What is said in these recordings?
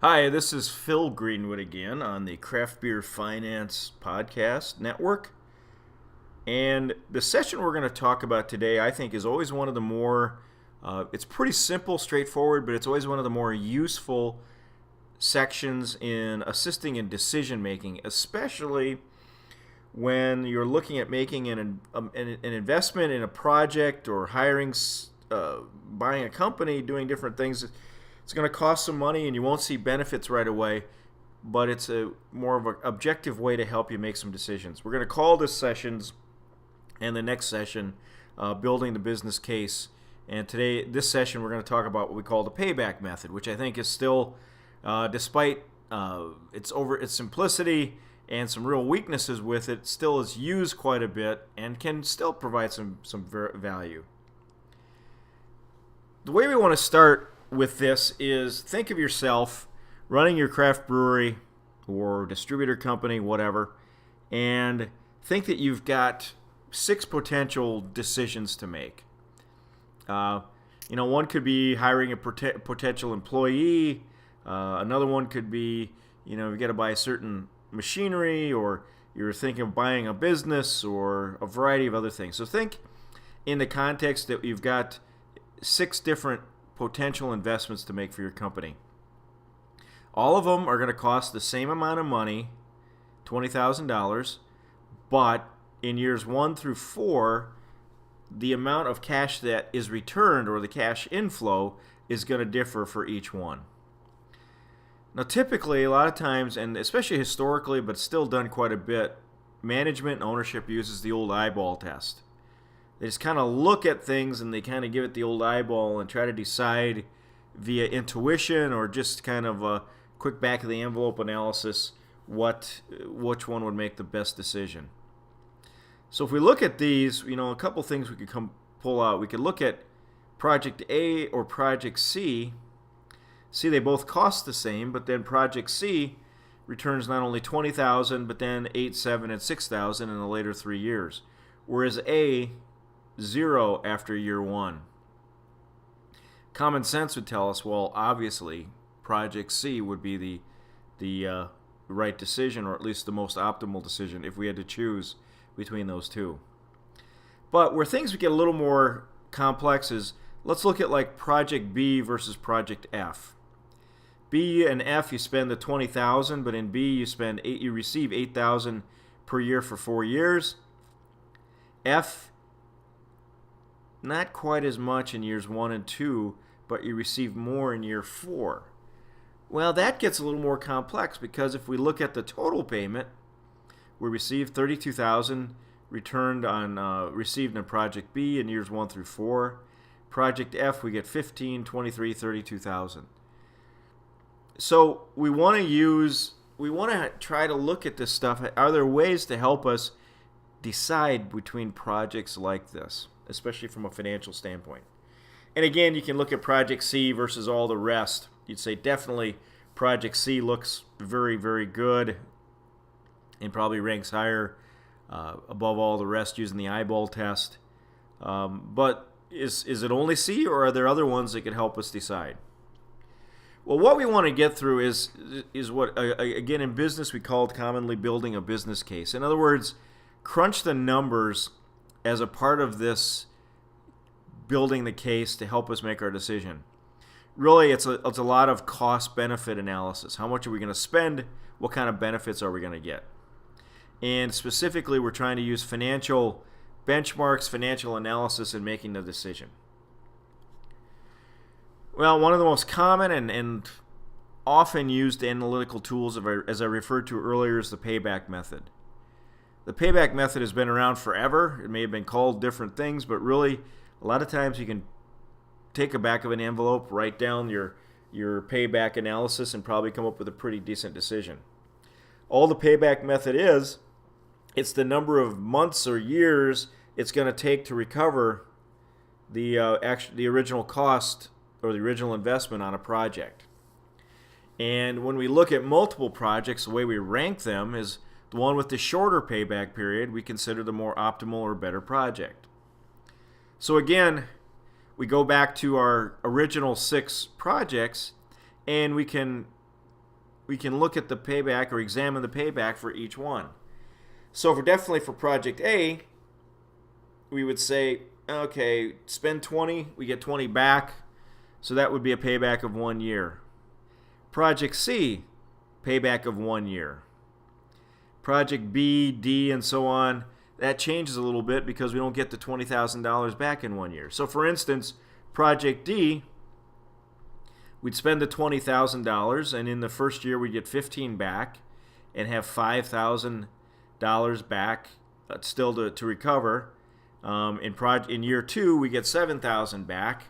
Hi, this is Phil Greenwood again on the Craft Beer Finance Podcast Network. And the session we're going to talk about today, I think, is always one of the more, it's pretty simple, straightforward, but it's always one of the more useful sections in assisting in decision making, especially when you're looking at making an investment in a project or buying a company, doing different things. It's going to cost some money and you won't see benefits right away, but it's a more of an objective way to help you make some decisions. We're going to call this sessions and the next session building the business case. And today, this session, we're going to talk about what we call the payback method, which I think is still, despite its simplicity and some real weaknesses with it, still is used quite a bit and can still provide some value. The way we want to start with this is think of yourself running your craft brewery or distributor company, whatever, and think that you've got 6 potential decisions to make. One could be hiring a potential employee. Another one could be, you got to buy a certain machinery, or you're thinking of buying a business, or a variety of other things. So think in the context that you've got 6 different potential investments to make for your company. All of them are going to cost the same amount of money, $20,000, but in years 1 through 4, the amount of cash that is returned, or the cash inflow, is going to differ for each one. Now, typically, a lot of times, and especially historically, but still done quite a bit, management and ownership uses the old eyeball test. They just kind of look at things and they kind of give it the old eyeball and try to decide via intuition or just kind of a quick back of the envelope analysis which one would make the best decision. So if we look at these, a couple things we could pull out. We could look at Project A or Project C. See, they both cost the same, but then Project C returns not only $20,000, but then $8,000, $7,000, and $6,000 in the later 3 years. Whereas A, 0 after year 1. Common sense would tell us, well, obviously, Project C would be the right decision, or at least the most optimal decision if we had to choose between those two. But where things would get a little more complex is, let's look at like Project B versus Project F. B and F, you spend the $20,000, but in B you receive $8,000 per year for 4 years. F, not quite as much in years 1 and 2, but you receive more in year 4. Well, that gets a little more complex, because if we look at the total payment, we receive $32,000 received in Project B in years 1 through 4. Project F, we get $15,000, $23,000, $32,000. So we want to try to look at this stuff. Are there ways to help us decide between projects like this, especially from a financial standpoint? And again, you can look at Project C versus all the rest. You'd say definitely Project C looks very, very good and probably ranks higher above all the rest using the eyeball test. But is it only C, or are there other ones that could help us decide? Well, what we want to get through is what, again, in business we call it commonly building a business case. In other words, crunch the numbers as a part of this building the case to help us make our decision. Really, it's a lot of cost-benefit analysis. How much are we going to spend? What kind of benefits are we going to get? And specifically, we're trying to use financial benchmarks, financial analysis in making the decision. Well, one of the most common and often used analytical tools, as I referred to earlier, is the payback method. The payback method has been around forever. It may have been called different things, but really, a lot of times you can take a back of an envelope, write down your payback analysis, and probably come up with a pretty decent decision. All the payback method is, it's the number of months or years it's going to take to recover the original cost or the original investment on a project. And when we look at multiple projects, the way we rank them is the one with the shorter payback period we consider the more optimal or better project. So again, we go back to our original 6 projects, and we can we can look at the payback or examine the payback for each one. So definitely for project A, we would say, okay, spend 20, we get 20 back. So that would be a payback of 1 year. Project C, payback of 1 year. Project B, D, and so on, that changes a little bit because we don't get the $20,000 back in 1 year. So for instance, Project D, we'd spend the $20,000, and in the first year we'd get 15 back and have $5,000 back still to recover. In year 2, we get 7,000 back.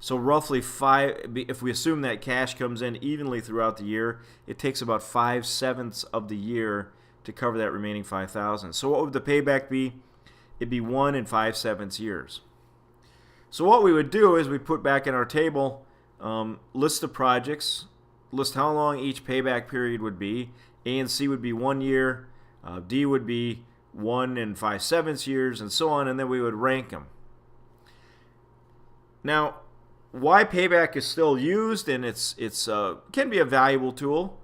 So roughly if we assume that cash comes in evenly throughout the year, it takes about 5/7 of the year to cover that remaining 5,000. So what would the payback be? It'd be 1 5/7 years. So what we would do is we put back in our table, list the projects, list how long each payback period would be. A and C would be 1 year, D would be 1 5/7 years, and so on, and then we would rank them. Now, why payback is still used and it's can be a valuable tool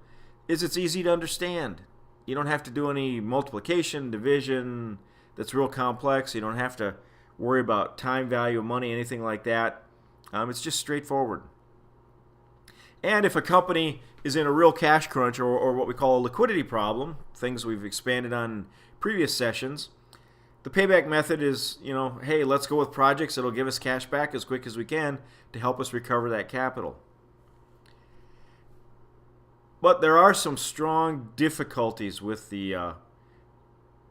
is it's easy to understand. You don't have to do any multiplication, division that's real complex. You don't have to worry about time value of money, anything like that. It's just straightforward. And if a company is in a real cash crunch or what we call a liquidity problem, things we've expanded on in previous sessions, the payback method is, hey, let's go with projects that'll give us cash back as quick as we can to help us recover that capital. But there are some strong difficulties with the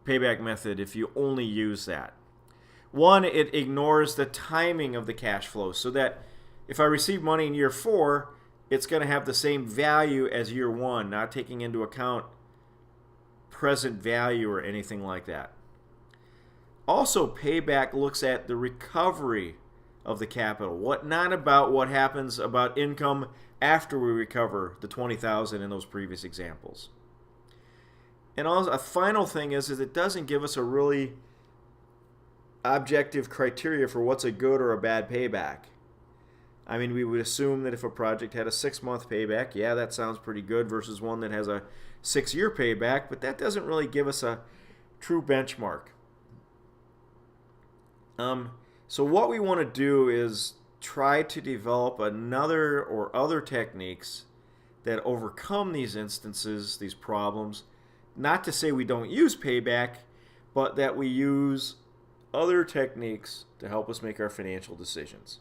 payback method if you only use that. One, it ignores the timing of the cash flow, so that if I receive money in year 4, it's going to have the same value as year 1, not taking into account present value or anything like that. Also, payback looks at the recovery of the capital, not about what happens about income after we recover the $20,000 in those previous examples. And also, a final thing is it doesn't give us a really objective criteria for what's a good or a bad payback. I mean, we would assume that if a project had a 6-month payback, yeah, that sounds pretty good versus one that has a 6-year payback, but that doesn't really give us a true benchmark. So what we want to do is try to develop another or other techniques that overcome these instances, these problems. Not to say we don't use payback, but that we use other techniques to help us make our financial decisions.